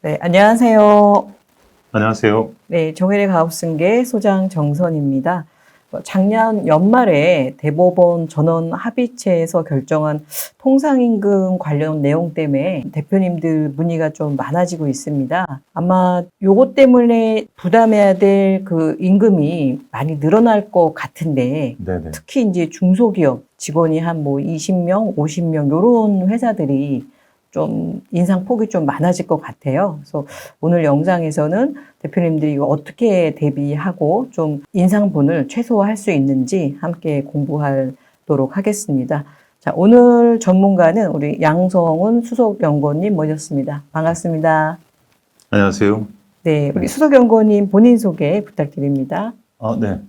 네, 안녕하세요. 안녕하세요. 네, 정혜래 가업승계 소장 정선입니다. 작년 연말에 대법원 전원 합의체에서 결정한 통상임금 관련 내용 때문에 대표님들 문의가 좀 많아지고 있습니다. 아마 요것 때문에 부담해야 될 그 임금이 많이 늘어날 것 같은데, 네네. 특히 이제 중소기업 직원이 한 뭐 20명, 50명 요런 회사들이 좀 인상폭이 좀 많아질 것 같아요. 그래서 오늘 영상에서는 대표님들이 이거 어떻게 대비하고 좀 인상분을 최소화할 수 있는지 함께 공부하도록 하겠습니다. 자, 오늘 전문가는 우리 양성훈 수석연구원님 모셨습니다. 반갑습니다. 안녕하세요. 네, 우리 네. 수석연구원님 본인 소개 부탁드립니다. 네.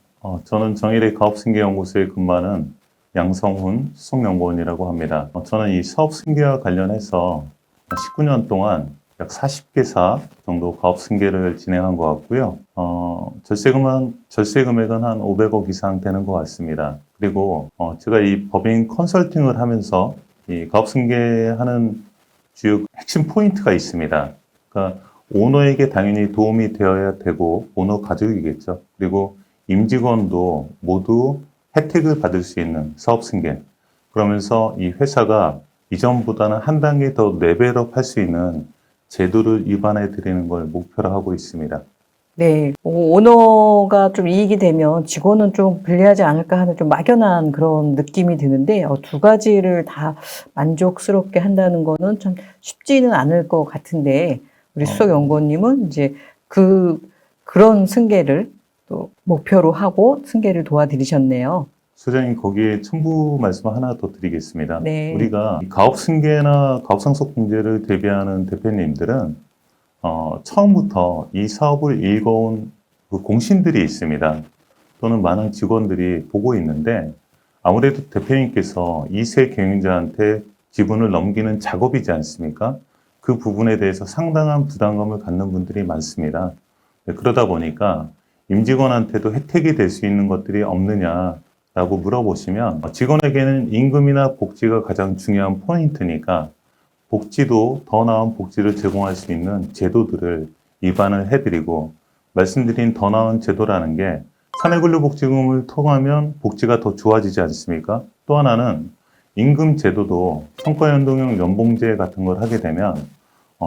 저는 정일의 가업승계연구소에 근무하는 양성훈 수석연구원이라고 합니다. 저는 이 사업승계와 관련해서 19년 동안 약 40개사 정도 가업승계를 진행한 것 같고요. 절세 금액은 한 500억 이상 되는 것 같습니다. 그리고 제가 이 법인 컨설팅을 하면서 이 가업승계하는 주요 핵심 포인트가 있습니다. 그러니까 오너에게 당연히 도움이 되어야 되고 오너 가족이겠죠. 그리고 임직원도 모두 혜택을 받을 수 있는 사업 승계. 그러면서 이 회사가 이전보다는 한 단계 더 레벨업 할 수 있는 제도를 입안해 드리는 걸 목표로 하고 있습니다. 네, 오너가 좀 이익이 되면 직원은 좀 불리하지 않을까 하는 좀 막연한 그런 느낌이 드는데, 두 가지를 다 만족스럽게 한다는 거는 참 쉽지는 않을 것 같은데, 우리 수석연구원님은 이제 그런 승계를 또 목표로 하고 승계를 도와드리셨네요. 소장님 거기에 첨부 말씀 하나 더 드리겠습니다. 네. 우리가 가업 승계나 가업 상속 공제를 대비하는 대표님들은 처음부터 이 사업을 읽어온 그 공신들이 있습니다. 또는 많은 직원들이 보고 있는데 아무래도 대표님께서 2세 경영자한테 지분을 넘기는 작업이지 않습니까? 그 부분에 대해서 상당한 부담감을 갖는 분들이 많습니다. 그러다 보니까 임직원한테도 혜택이 될 수 있는 것들이 없느냐라고 물어보시면 직원에게는 임금이나 복지가 가장 중요한 포인트니까 복지도 더 나은 복지를 제공할 수 있는 제도들을 입안을 해드리고 말씀드린 더 나은 제도라는 게 사내근로복지금을 통하면 복지가 더 좋아지지 않습니까? 또 하나는 임금 제도도 성과연동형 연봉제 같은 걸 하게 되면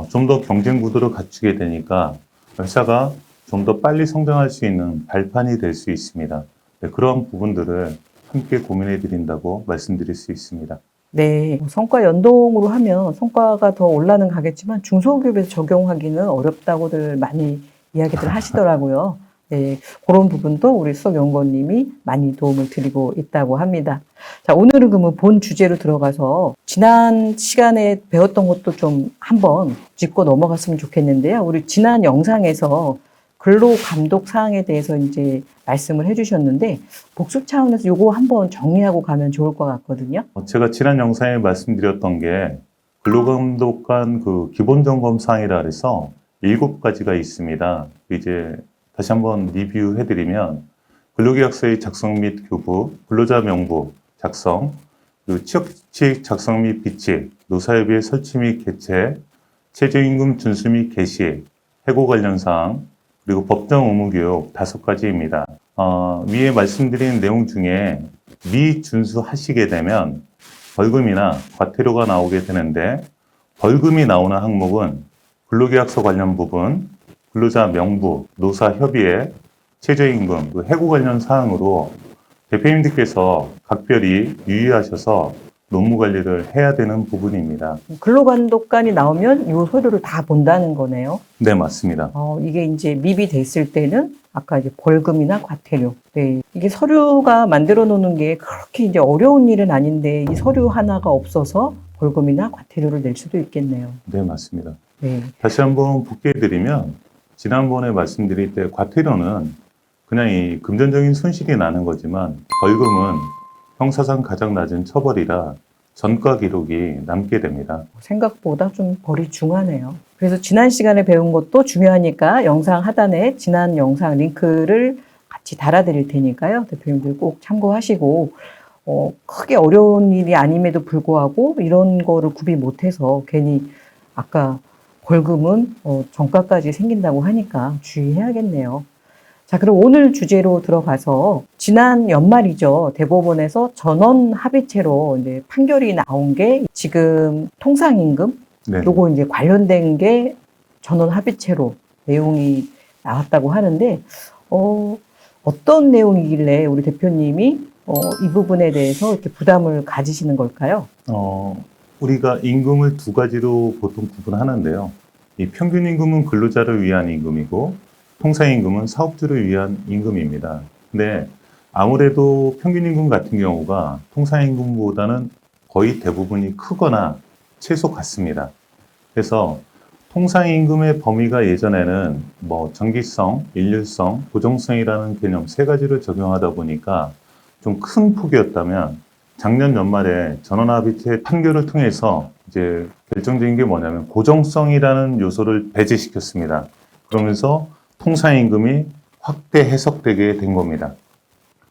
좀 더 경쟁 구도를 갖추게 되니까 회사가 좀 더 빨리 성장할 수 있는 발판이 될 수 있습니다. 네, 그런 부분들을 함께 고민해 드린다고 말씀드릴 수 있습니다. 네, 성과 연동으로 하면 성과가 더 올라는 가겠지만 중소기업에서 적용하기는 어렵다고들 많이 이야기들 하시더라고요. 네, 그런 부분도 우리 수석연구원님이 많이 도움을 드리고 있다고 합니다. 자, 오늘은 그러면 본 주제로 들어가서 지난 시간에 배웠던 것도 좀 한번 짚고 넘어갔으면 좋겠는데요. 우리 지난 영상에서 근로감독 사항에 대해서 이제 말씀을 해주셨는데 복습 차원에서 요거 한번 정리하고 가면 좋을 것 같거든요. 제가 지난 영상에 말씀드렸던 게 근로감독관 그 기본점검 사항이라 해서 7가지가 있습니다. 이제 다시 한번 리뷰해드리면 근로계약서의 작성 및 교부, 근로자 명부 작성, 그리고 취업규칙 작성 및 비칙, 노사협의회 설치 및 개최, 최저임금 준수 및 개시, 해고 관련 사항, 그리고 법정 의무교육 5가지입니다. 위에 말씀드린 내용 중에 미준수하시게 되면 벌금이나 과태료가 나오게 되는데 벌금이 나오는 항목은 근로계약서 관련 부분, 근로자 명부, 노사협의회, 최저임금, 해고 관련 사항으로 대표님들께서 각별히 유의하셔서 노무 관리를 해야 되는 부분입니다. 근로감독관이 나오면 요 서류를 다 본다는 거네요. 네, 맞습니다. 이게 이제 미비됐을 때는 아까 이제 벌금이나 과태료. 네. 이게 서류가 만들어 놓는 게 그렇게 이제 어려운 일은 아닌데 이 서류 하나가 없어서 벌금이나 과태료를 낼 수도 있겠네요. 네, 맞습니다. 네. 다시 한번 복귀해드리면 지난번에 말씀드릴 때 과태료는 그냥 이 금전적인 손실이 나는 거지만 벌금은 형사상 가장 낮은 처벌이라 전과 기록이 남게 됩니다. 생각보다 좀 벌이 중하네요. 그래서 지난 시간에 배운 것도 중요하니까 영상 하단에 지난 영상 링크를 같이 달아드릴 테니까요. 대표님들 꼭 참고하시고 크게 어려운 일이 아님에도 불구하고 이런 거를 구비 못해서 괜히 아까 벌금은 정가까지 생긴다고 하니까 주의해야겠네요. 자, 그럼 오늘 주제로 들어가서 지난 연말이죠. 대법원에서 전원 합의체로 이제 판결이 나온 게 지금 통상임금 네. 요거 이제 관련된 게 전원 합의체로 내용이 나왔다고 하는데 어떤 내용이길래 우리 대표님이 이 부분에 대해서 이렇게 부담을 가지시는 걸까요? 우리가 임금을 두 가지로 보통 구분하는데요. 이 평균 임금은 근로자를 위한 임금이고 통상임금은 사업주를 위한 임금입니다. 근데 아무래도 평균 임금 같은 경우가 통상임금보다는 거의 대부분이 크거나 최소 같습니다. 그래서 통상임금의 범위가 예전에는 뭐 정기성, 일률성, 고정성이라는 개념 세 가지를 적용하다 보니까 좀 큰 폭이었다면 작년 연말에 전원합의체 판결을 통해서 이제 결정적인 게 뭐냐면 고정성이라는 요소를 배제시켰습니다. 그러면서 통상임금이 확대 해석되게 된 겁니다.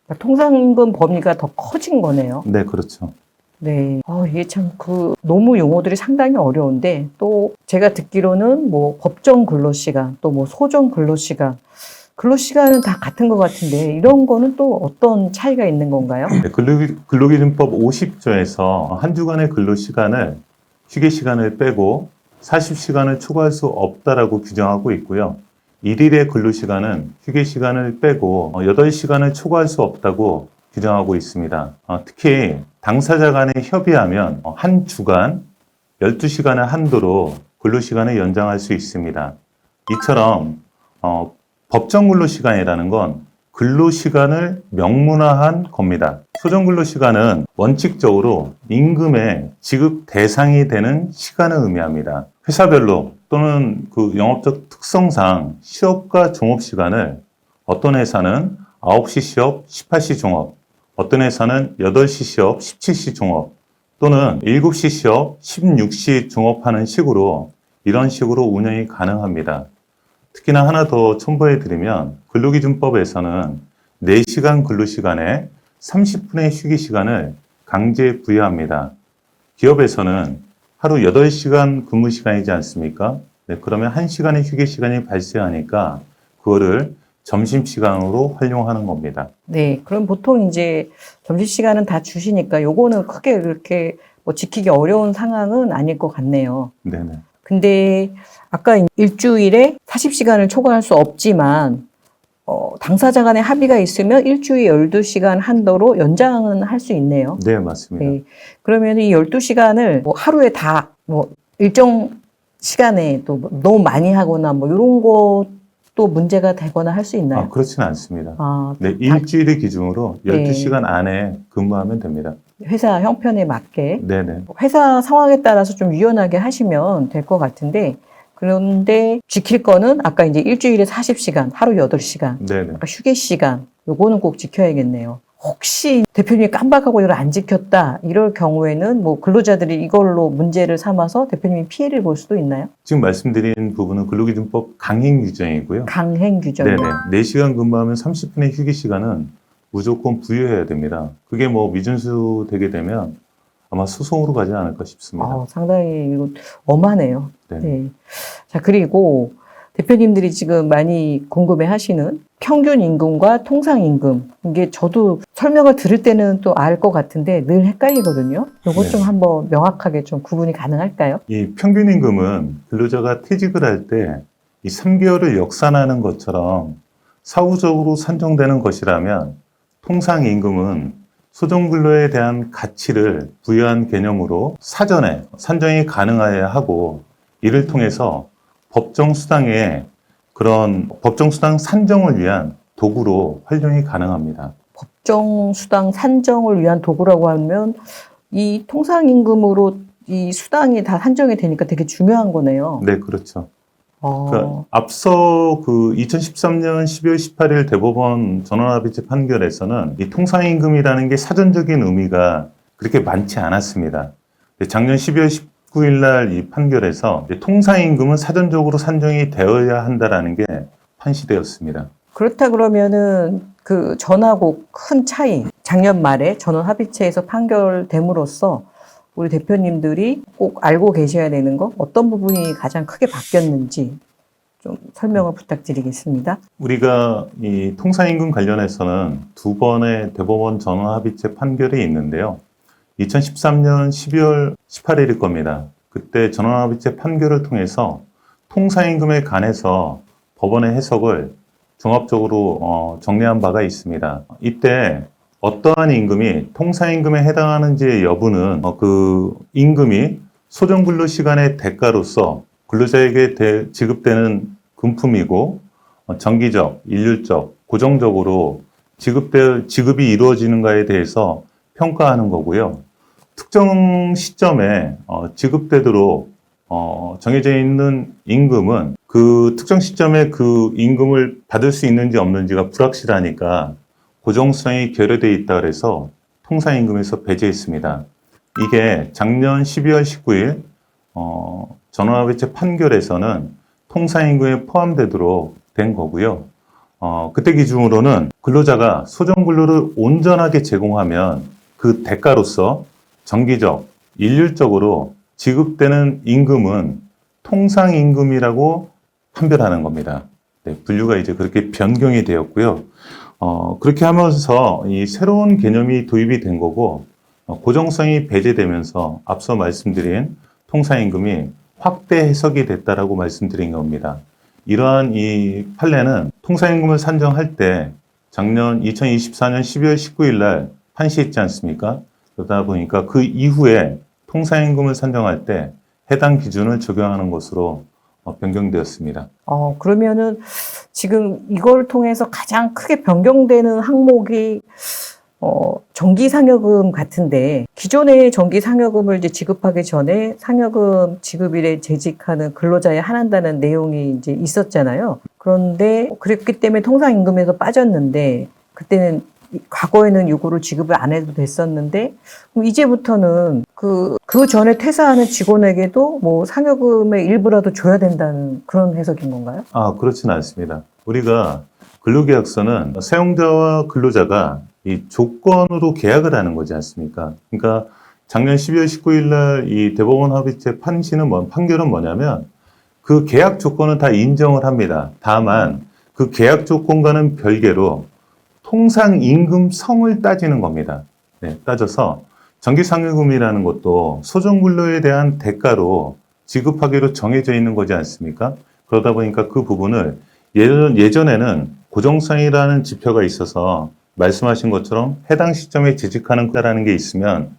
그러니까 통상임금 범위가 더 커진 거네요. 네, 그렇죠. 네. 이게 참 노무 용어들이 상당히 어려운데 또 제가 듣기로는 뭐 법정 근로시간 또 뭐 소정 근로시간 근로시간은 다 같은 것 같은데 이런 거는 또 어떤 차이가 있는 건가요? 네, 근로기준법 50조에서 한 주간의 근로시간을 휴게시간을 빼고 40시간을 초과할 수 없다라고 규정하고 있고요. 일일의 근로시간은 휴게시간을 빼고 8시간을 초과할 수 없다고 규정하고 있습니다. 특히 당사자 간에 협의하면 한 주간 12시간을 한도로 근로시간을 연장할 수 있습니다. 이처럼 법정 근로시간이라는 건 근로시간을 명문화한 겁니다. 소정 근로시간은 원칙적으로 임금의 지급 대상이 되는 시간을 의미합니다. 회사별로 또는 그 영업적 특성상 시업과 종업시간을 어떤 회사는 9시 시업, 18시 종업, 어떤 회사는 8시 시업, 17시 종업, 또는 7시 시업, 16시 종업하는 식으로 이런 식으로 운영이 가능합니다. 특히나 하나 더 첨부해 드리면 근로기준법에서는 4시간 근로시간에 30분의 휴게시간을 강제 부여합니다. 기업에서는 하루 8시간 근무시간이지 않습니까? 네, 그러면 1시간의 휴게시간이 발생하니까 그거를 점심시간으로 활용하는 겁니다. 네. 그럼 보통 이제 점심시간은 다 주시니까 요거는 크게 그렇게 뭐 지키기 어려운 상황은 아닐 것 같네요. 네네. 근데 아까 일주일에 40시간을 초과할 수 없지만 당사자 간에 합의가 있으면 일주일 12시간 한도로 연장은 할 수 있네요. 네, 맞습니다. 네. 그러면 이 12시간을 뭐 하루에 다 뭐 일정 시간에 또 너무 많이 하거나 뭐 이런 것도 문제가 되거나 할 수 있나요? 그렇지는 않습니다. 아, 네, 일주일의 기준으로 네. 12시간 안에 근무하면 됩니다. 회사 형편에 맞게 네네. 회사 상황에 따라서 좀 유연하게 하시면 될 것 같은데 그런데 지킬 거는 아까 이제 일주일에 40시간, 하루 8시간, 네네. 아까 휴게 시간 요거는 꼭 지켜야겠네요. 혹시 대표님이 깜빡하고 이걸 안 지켰다 이럴 경우에는 뭐 근로자들이 이걸로 문제를 삼아서 대표님이 피해를 볼 수도 있나요? 지금 말씀드린 부분은 근로기준법 강행 규정이고요. 강행 규정이요. 네네. 4시간 근무하면 30분의 휴게 시간은 무조건 부여해야 됩니다. 그게 뭐 미준수 되게 되면 아마 소송으로 가지 않을까 싶습니다. 상당히 이거 엄하네요. 네. 네. 자, 그리고 대표님들이 지금 많이 궁금해 하시는 평균 임금과 통상 임금. 이게 저도 설명을 들을 때는 또 알 것 같은데 늘 헷갈리거든요. 요것 네. 좀 한번 명확하게 좀 구분이 가능할까요? 이 평균 임금은 근로자가 퇴직을 할 때 이 3개월을 역산하는 것처럼 사후적으로 산정되는 것이라면 통상 임금은 소정근로에 대한 가치를 부여한 개념으로 사전에 산정이 가능해야 하고 이를 통해서 법정수당의 그런 법정수당 산정을 위한 도구로 활용이 가능합니다. 법정수당 산정을 위한 도구라고 하면 이 통상임금으로 이 수당이 다 산정이 되니까 되게 중요한 거네요. 네, 그렇죠. 그러니까 앞서 그 2013년 12월 18일 대법원 전원합의체 판결에서는 이 통상임금이라는 게 사전적인 의미가 그렇게 많지 않았습니다. 작년 12월 19일 날 이 판결에서 통상임금은 사전적으로 산정이 되어야 한다라는 게 판시되었습니다. 그렇다 그러면은 그 전하고 큰 차이, 작년 말에 전원합의체에서 판결됨으로써 우리 대표님들이 꼭 알고 계셔야 되는 거 어떤 부분이 가장 크게 바뀌었는지 좀 설명을 부탁드리겠습니다. 우리가 이 통상임금 관련해서는 두 번의 대법원 전원합의체 판결이 있는데요. 2013년 12월 18일일 겁니다. 그때 전원합의체 판결을 통해서 통상임금에 관해서 법원의 해석을 종합적으로 정리한 바가 있습니다. 이때 어떠한 임금이 통상임금에 해당하는지의 여부는 그 임금이 소정근로시간의 대가로서 근로자에게 지급되는 금품이고 정기적, 일률적, 고정적으로 지급이 이루어지는가에 대해서 평가하는 거고요. 특정 시점에 지급되도록 정해져 있는 임금은 그 특정 시점에 그 임금을 받을 수 있는지 없는지가 불확실하니까 고정성이 결여되어 있다 그래서 통상임금에서 배제했습니다. 이게 작년 12월 19일 전원합의체 판결에서는 통상임금에 포함되도록 된 거고요. 그때 기준으로는 근로자가 소정근로를 온전하게 제공하면 그 대가로서 정기적, 일률적으로 지급되는 임금은 통상임금이라고 판별하는 겁니다. 네, 분류가 이제 그렇게 변경이 되었고요. 그렇게 하면서 이 새로운 개념이 도입이 된 거고, 고정성이 배제되면서 앞서 말씀드린 통상임금이 확대 해석이 됐다라고 말씀드린 겁니다. 이러한 이 판례는 통상임금을 산정할 때 작년 2024년 12월 19일 날 판시했지 않습니까? 그러다 보니까 그 이후에 통상임금을 산정할 때 해당 기준을 적용하는 것으로 변경되었습니다. 그러면은 지금 이걸 통해서 가장 크게 변경되는 항목이 정기상여금 같은데 기존의 정기상여금을 이제 지급하기 전에 상여금 지급일에 재직하는 근로자에 한한다는 내용이 이제 있었잖아요. 그런데 그랬기 때문에 통상임금에서 빠졌는데 그때는 과거에는 요거를 지급을 안 해도 됐었는데 그럼 이제부터는 그 전에 퇴사하는 직원에게도 뭐 상여금의 일부라도 줘야 된다는 그런 해석인 건가요? 그렇지는 않습니다. 우리가 근로계약서는 사용자와 근로자가 이 조건으로 계약을 하는 거지 않습니까? 그러니까 작년 12월 19일 날 이 대법원 합의체 판결은 뭐냐면 그 계약 조건은 다 인정을 합니다. 다만 그 계약 조건과는 별개로 통상임금성을 따지는 겁니다. 네, 따져서 정기상여금이라는 것도 소정근로에 대한 대가로 지급하기로 정해져 있는 거지 않습니까? 그러다 보니까 그 부분을 예전에는 고정성이라는 지표가 있어서 말씀하신 것처럼 해당 시점에 재직하는 자라는 게 있으면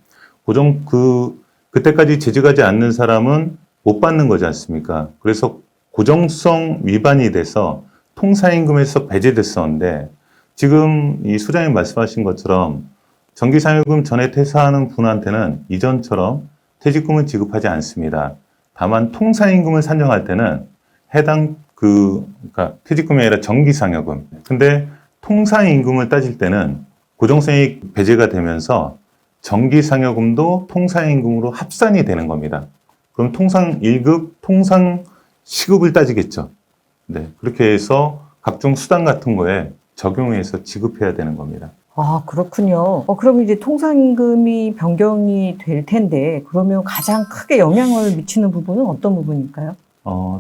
그때까지 재직하지 않는 사람은 못 받는 거지 않습니까? 그래서 고정성 위반이 돼서 통상임금에서 배제됐었는데 지금 이 소장님 말씀하신 것처럼 정기상여금 전에 퇴사하는 분한테는 이전처럼 퇴직금을 지급하지 않습니다. 다만 통상임금을 산정할 때는 해당 그러니까 퇴직금이 아니라 정기상여금. 근데 통상임금을 따질 때는 고정성이 배제가 되면서 정기상여금도 통상임금으로 합산이 되는 겁니다. 그럼 통상 1급, 통상 시급을 따지겠죠. 네, 그렇게 해서 각종 수당 같은 거에 적용해서 지급해야 되는 겁니다. 그렇군요. 그럼 이제 통상임금이 변경이 될 텐데 그러면 가장 크게 영향을 미치는 부분은 어떤 부분일까요?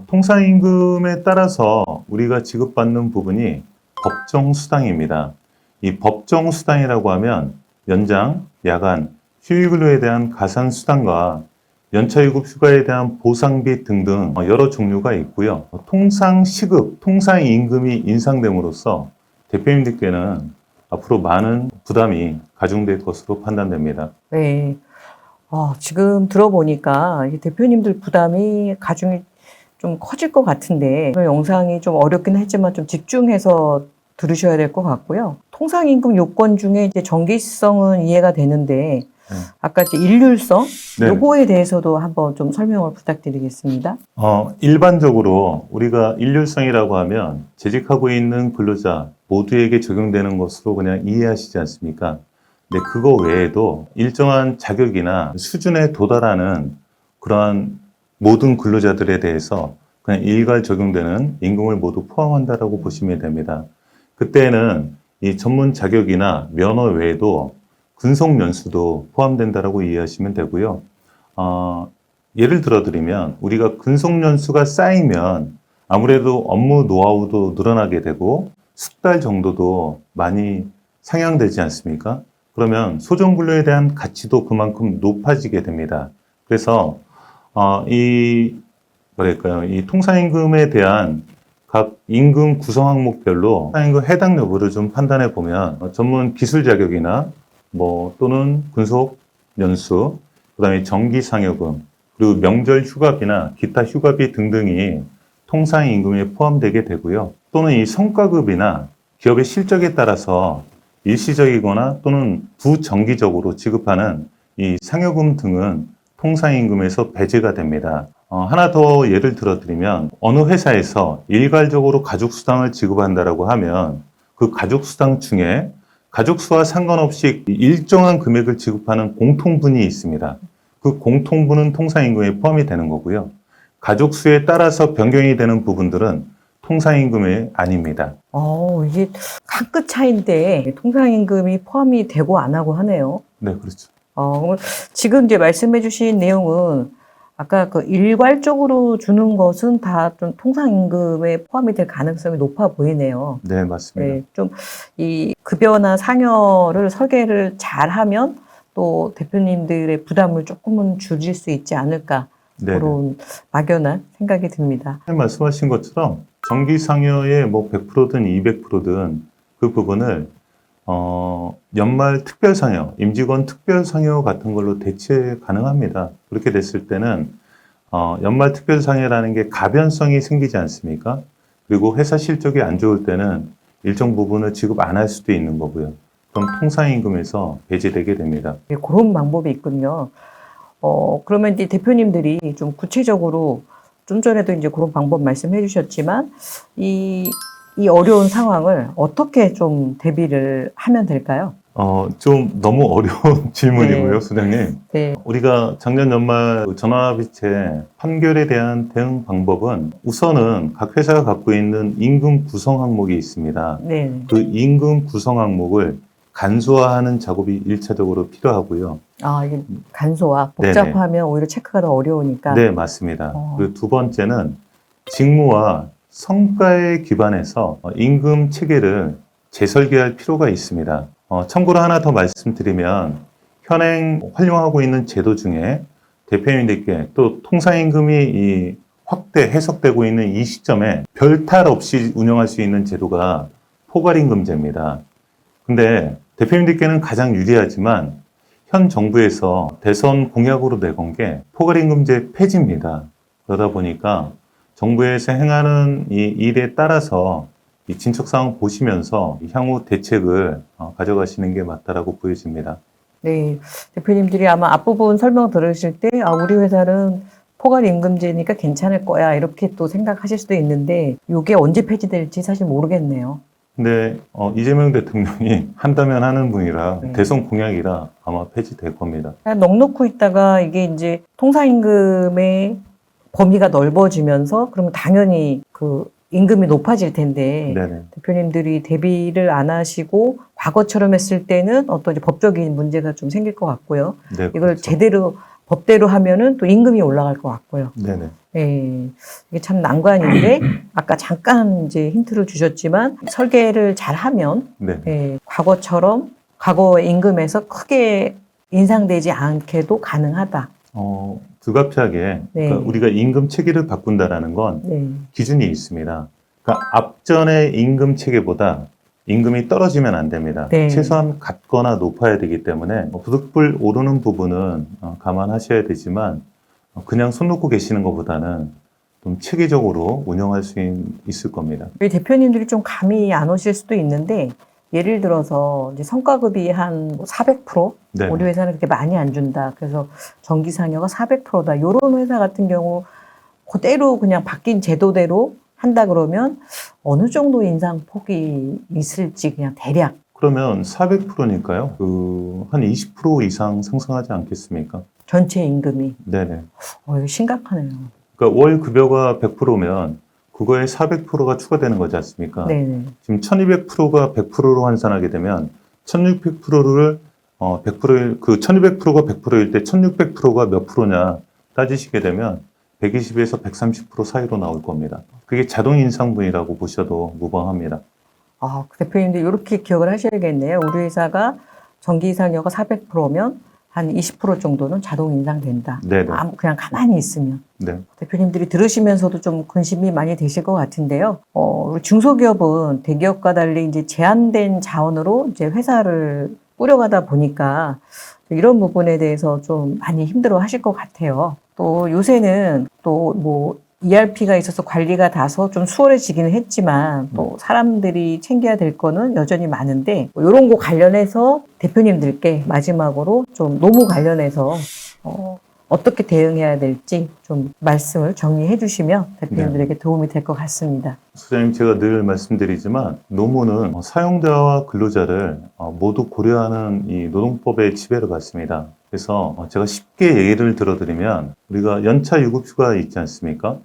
통상임금에 따라서 우리가 지급받는 부분이 법정수당입니다. 이 법정수당이라고 하면 연장, 야간, 휴일근로에 대한 가산수당과 연차유급 휴가에 대한 보상비 등등 여러 종류가 있고요. 통상시급, 통상임금이 인상됨으로써 대표님들께는 앞으로 많은 부담이 가중될 것으로 판단됩니다. 네. 지금 들어보니까 이 대표님들 부담이 가중이 좀 커질 것 같은데 오늘 영상이 좀 어렵긴 했지만 좀 집중해서 들으셔야 될 것 같고요. 통상임금 요건 중에 이제 정기성은 이해가 되는데 아까 이제 일률성 네. 요거에 대해서도 한번 좀 설명을 부탁드리겠습니다. 일반적으로 우리가 일률성이라고 하면 재직하고 있는 근로자 모두에게 적용되는 것으로 그냥 이해하시지 않습니까? 근데 그거 외에도 일정한 자격이나 수준에 도달하는 그러한 모든 근로자들에 대해서 그냥 일괄 적용되는 임금을 모두 포함한다라고 보시면 됩니다. 그때는 이 전문 자격이나 면허 외에도 근속 연수도 포함된다라고 이해하시면 되고요. 예를 들어드리면 우리가 근속 연수가 쌓이면 아무래도 업무 노하우도 늘어나게 되고 숙달 정도도 많이 상향되지 않습니까? 그러면 소정근로에 대한 가치도 그만큼 높아지게 됩니다. 그래서 이 통상임금에 대한 각 임금 구성 항목별로 통상임금 해당 여부를 좀 판단해 보면 전문 기술 자격이나 또는 근속 연수, 그다음에 정기 상여금, 그리고 명절 휴가비나 기타 휴가비 등등이 통상임금에 포함되게 되고요. 또는 이 성과급이나 기업의 실적에 따라서 일시적이거나 또는 부정기적으로 지급하는 이 상여금 등은 통상임금에서 배제가 됩니다. 하나 더 예를 들어드리면 어느 회사에서 일괄적으로 가족수당을 지급한다라고 하면 그 가족수당 중에 가족수와 상관없이 일정한 금액을 지급하는 공통분이 있습니다. 그 공통분은 통상임금에 포함이 되는 거고요. 가족수에 따라서 변경이 되는 부분들은 통상임금이 아닙니다. 이게 한 끗 차이인데 통상임금이 포함이 되고 안 하고 하네요. 네, 그렇죠. 지금 이제 말씀해 주신 내용은 아까 그 일괄적으로 주는 것은 다 좀 통상임금에 포함이 될 가능성이 높아 보이네요. 네, 맞습니다. 네, 좀 이 급여나 상여를 설계를 잘하면 또 대표님들의 부담을 조금은 줄일 수 있지 않을까. 네, 그런 막연한 생각이 듭니다. 말씀하신 것처럼 정기상여의 100%든 200%든 그 부분을 연말 특별상여, 임직원 특별상여 같은 걸로 대체 가능합니다. 그렇게 됐을 때는 연말 특별상여라는 게 가변성이 생기지 않습니까? 그리고 회사 실적이 안 좋을 때는 일정 부분을 지급 안 할 수도 있는 거고요. 그럼 통상임금에서 배제되게 됩니다. 그런 방법이 있군요. 그러면 이제 대표님들이 좀 구체적으로 좀 전에도 이제 그런 방법 말씀해 주셨지만 이 어려운 상황을 어떻게 좀 대비를 하면 될까요? 좀 너무 어려운 질문이고요, 네. 소장님. 네. 우리가 작년 연말 전환합의체 판결에 대한 대응 방법은 우선은 각 회사가 갖고 있는 임금 구성 항목이 있습니다. 네. 그 임금 구성 항목을 간소화하는 작업이 1차적으로 필요하고요. 이게 간소화, 복잡하면 오히려 체크가 더 어려우니까. 네, 맞습니다. 그리고 두 번째는 직무와 성과에 기반해서 임금 체계를 재설계할 필요가 있습니다. 참고로 하나 더 말씀드리면 현행 활용하고 있는 제도 중에 대표님들께 또 통상임금이 확대 해석되고 있는 이 시점에 별탈 없이 운영할 수 있는 제도가 포괄임금제입니다. 근데 대표님들께는 가장 유리하지만 현 정부에서 대선 공약으로 내건 게 포괄임금제 폐지입니다. 그러다 보니까 정부에서 행하는 이 일에 따라서 이 진척사항 보시면서 향후 대책을 가져가시는 게 맞다라고 보여집니다. 네, 대표님들이 아마 앞부분 설명 들으실 때 우리 회사는 포괄임금제니까 괜찮을 거야 이렇게 또 생각하실 수도 있는데 이게 언제 폐지될지 사실 모르겠네요. 근데 이재명 대통령이 한다면 하는 분이라 네. 대선 공약이라 아마 폐지될 겁니다. 그냥 넋 놓고 있다가 이게 이제 통상임금의 범위가 넓어지면서 그러면 당연히 그 임금이 높아질 텐데 네네. 대표님들이 대비를 안 하시고 과거처럼 했을 때는 어떤 이제 법적인 문제가 좀 생길 것 같고요. 네, 이걸 그렇죠. 제대로 법대로 하면은 또 임금이 올라갈 것 같고요. 네네. 예, 이게 참 난관인데 아까 잠깐 이제 힌트를 주셨지만 설계를 잘하면 네. 과거처럼 과거의 임금에서 크게 인상되지 않게도 가능하다. 불가피하게 네. 그러니까 우리가 임금 체계를 바꾼다라는 건 네. 기준이 있습니다. 그러니까 앞전의 임금 체계보다 임금이 떨어지면 안 됩니다. 네. 최소한 같거나 높아야 되기 때문에 부득불 오르는 부분은 감안하셔야 되지만 그냥 손 놓고 계시는 것보다는 좀 체계적으로 운영할 수 있을 겁니다. 우리 대표님들이 좀 감이 안 오실 수도 있는데 예를 들어서 이제 성과급이 한 400%? 네. 우리 회사는 그렇게 많이 안 준다. 그래서 정기상여가 400%다. 이런 회사 같은 경우 그대로 그냥 바뀐 제도대로 한다 그러면 어느 정도 인상폭이 있을지 그냥 대략. 그러면 400%니까요. 한 20% 이상 상승하지 않겠습니까? 전체 임금이. 네네. 이거 심각하네요. 그러니까 월 급여가 100%면 그거에 400%가 추가되는 거지 않습니까? 네네. 지금 1200%가 100%로 환산하게 되면 1600%를 그 1200%가 100%일 때 1600%가 몇 프로냐 따지시게 되면 120에서 130% 사이로 나올 겁니다. 그게 자동 인상분이라고 보셔도 무방합니다. 그 대표님도 이렇게 기억을 하셔야겠네요. 우리 회사가 전기 이상료가 400%면 한 20% 정도는 자동 인상된다. 네네. 그냥 가만히 있으면. 네. 대표님들이 들으시면서도 좀 근심이 많이 되실 것 같은데요. 우리 중소기업은 대기업과 달리 이제 제한된 자원으로 이제 회사를 꾸려가다 보니까 이런 부분에 대해서 좀 많이 힘들어 하실 것 같아요. 또 요새는 또 뭐 ERP가 있어서 관리가 다소 좀 수월해지기는 했지만 또 사람들이 챙겨야 될 거는 여전히 많은데 이런 거 관련해서 대표님들께 마지막으로 좀 노무 관련해서 어떻게 대응해야 될지 좀 말씀을 정리해 주시면 대표님들에게 도움이 될 것 같습니다. 소장님, 제가 늘 말씀드리지만 노무는 사용자와 근로자를 모두 고려하는 이 노동법의 지배를 받습니다. 그래서 제가 쉽게 예를 들어드리면 우리가 연차 유급휴가 있지 않습니까?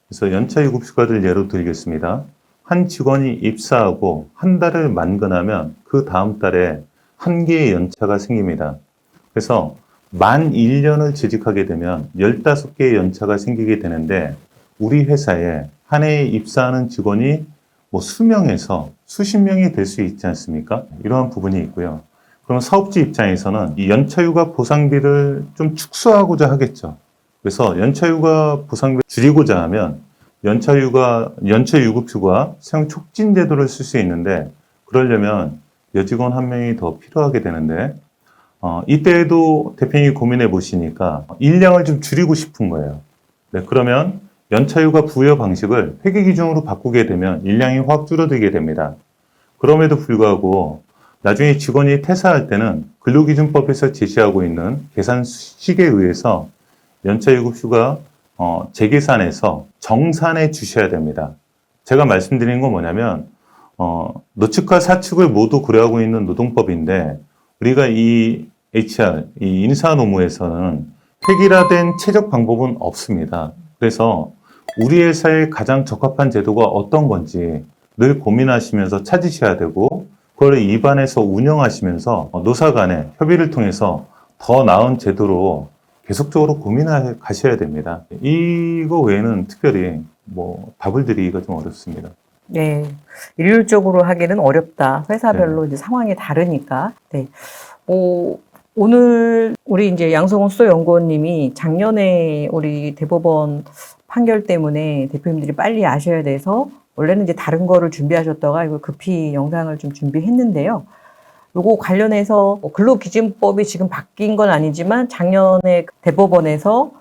그래서 연차 유급휴가를 예로 들겠습니다. 한 직원이 입사하고 한 달을 만근하면 그 다음 달에 한 개의 연차가 생깁니다. 그래서 만 1년을 재직하게 되면 15개의 연차가 생기게 되는데 우리 회사에 한 해에 입사하는 직원이 뭐 수명에서 수십 명이 될 수 있지 않습니까? 이러한 부분이 있고요. 그럼 사업주 입장에서는 이 연차휴가 보상비를 좀 축소하고자 하겠죠. 그래서 연차휴가 보상비를 줄이고자 하면 연차유급휴가 사용 촉진 제도를 쓸 수 있는데 그러려면 여직원 한 명이 더 필요하게 되는데 이때에도 대표님이 고민해 보시니까 일량을 좀 줄이고 싶은 거예요. 네, 그러면 연차휴가 부여 방식을 회계 기준으로 바꾸게 되면 일량이 확 줄어들게 됩니다. 그럼에도 불구하고 나중에 직원이 퇴사할 때는 근로기준법에서 제시하고 있는 계산식에 의해서 연차유급휴가 재계산해서 정산해 주셔야 됩니다. 제가 말씀드린 건 뭐냐면 노측과 사측을 모두 고려하고 있는 노동법인데 우리가 이 HR, 이 인사노무에서는 획일화된 최적 방법은 없습니다. 그래서 우리 회사에 가장 적합한 제도가 어떤 건지 늘 고민하시면서 찾으셔야 되고 그걸 입안해서 운영하시면서 노사 간의 협의를 통해서 더 나은 제도로 계속적으로 고민해 가셔야 됩니다. 이거 외에는 특별히 뭐 답을 드리기가 좀 어렵습니다. 네. 일률적으로 하기는 어렵다. 회사별로 이제 상황이 다르니까. 네. 오늘 우리 이제 양성훈 수석연구원님이 작년에 우리 대법원 판결 때문에 대표님들이 빨리 아셔야 돼서 원래는 이제 다른 거를 준비하셨다가 이걸 급히 영상을 좀 준비했는데요. 요거 관련해서 근로기준법이 지금 바뀐 건 아니지만 작년에 대법원에서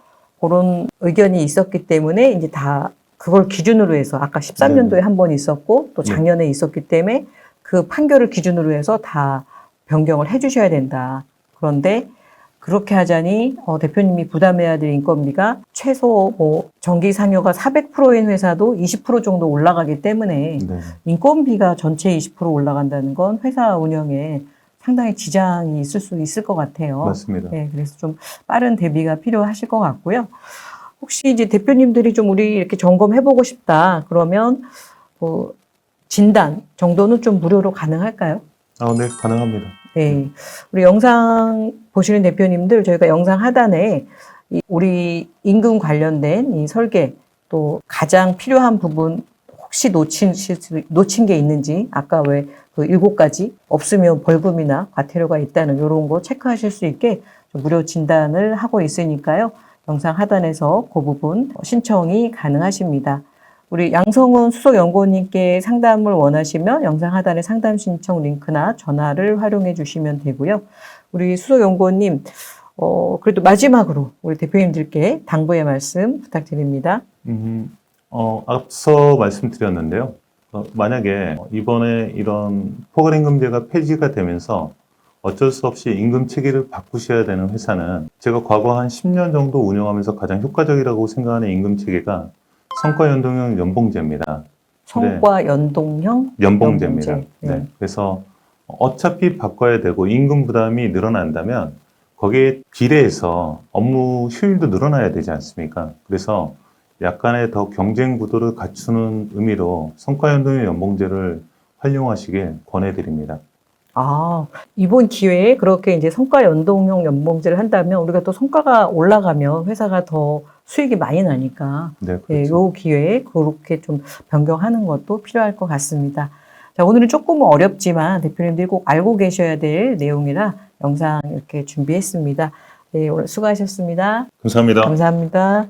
그런 의견이 있었기 때문에 이제 다 그걸 기준으로 해서 아까 13년도에 한 번 있었고 또 작년에 있었기 때문에 그 판결을 기준으로 해서 다 변경을 해 주셔야 된다. 그런데 그렇게 하자니 대표님이 부담해야 될 인건비가 최소 전기 상여가 400%인 회사도 20% 정도 올라가기 때문에 네. 인건비가 전체 20% 올라간다는 건 회사 운영에 상당히 지장이 있을 수 있을 것 같아요. 맞습니다. 네, 그래서 좀 빠른 대비가 필요하실 것 같고요. 혹시 이제 대표님들이 좀 우리 이렇게 점검해보고 싶다 그러면 진단 정도는 좀 무료로 가능할까요? 네, 가능합니다. 네. 우리 영상 보시는 대표님들, 저희가 영상 하단에 우리 임금 관련된 이 설계, 또 가장 필요한 부분, 혹시 놓친 게 있는지, 아까 왜 그 7가지 없으면 벌금이나 과태료가 있다는 이런 거 체크하실 수 있게 좀 무료 진단을 하고 있으니까요. 영상 하단에서 그 부분 신청이 가능하십니다. 우리 양성훈 수석연구원님께 상담을 원하시면 영상 하단에 상담 신청 링크나 전화를 활용해 주시면 되고요. 우리 수석연구원님, 그래도 마지막으로 우리 대표님들께 당부의 말씀 부탁드립니다. 앞서 말씀드렸는데요. 만약에 이번에 이런 포괄임금제가 폐지가 되면서 어쩔 수 없이 임금 체계를 바꾸셔야 되는 회사는 제가 과거 한 10년 정도 운영하면서 가장 효과적이라고 생각하는 임금 체계가 성과연동형 연봉제입니다. 성과연동형 연봉제입니다. 연봉제. 네. 그래서 어차피 바꿔야 되고 임금 부담이 늘어난다면 거기에 비례해서 업무 효율도 늘어나야 되지 않습니까? 그래서 약간의 더 경쟁 구도를 갖추는 의미로 성과연동형 연봉제를 활용하시길 권해드립니다. 이번 기회에 그렇게 이제 성과 연동형 연봉제를 한다면 우리가 또 성과가 올라가면 회사가 더 수익이 많이 나니까 네, 예, 그렇죠. 요 기회에 그렇게 좀 변경하는 것도 필요할 것 같습니다. 자, 오늘은 조금 어렵지만 대표님들이 꼭 알고 계셔야 될 내용이라 영상 이렇게 준비했습니다. 네, 오늘 수고하셨습니다. 감사합니다. 감사합니다.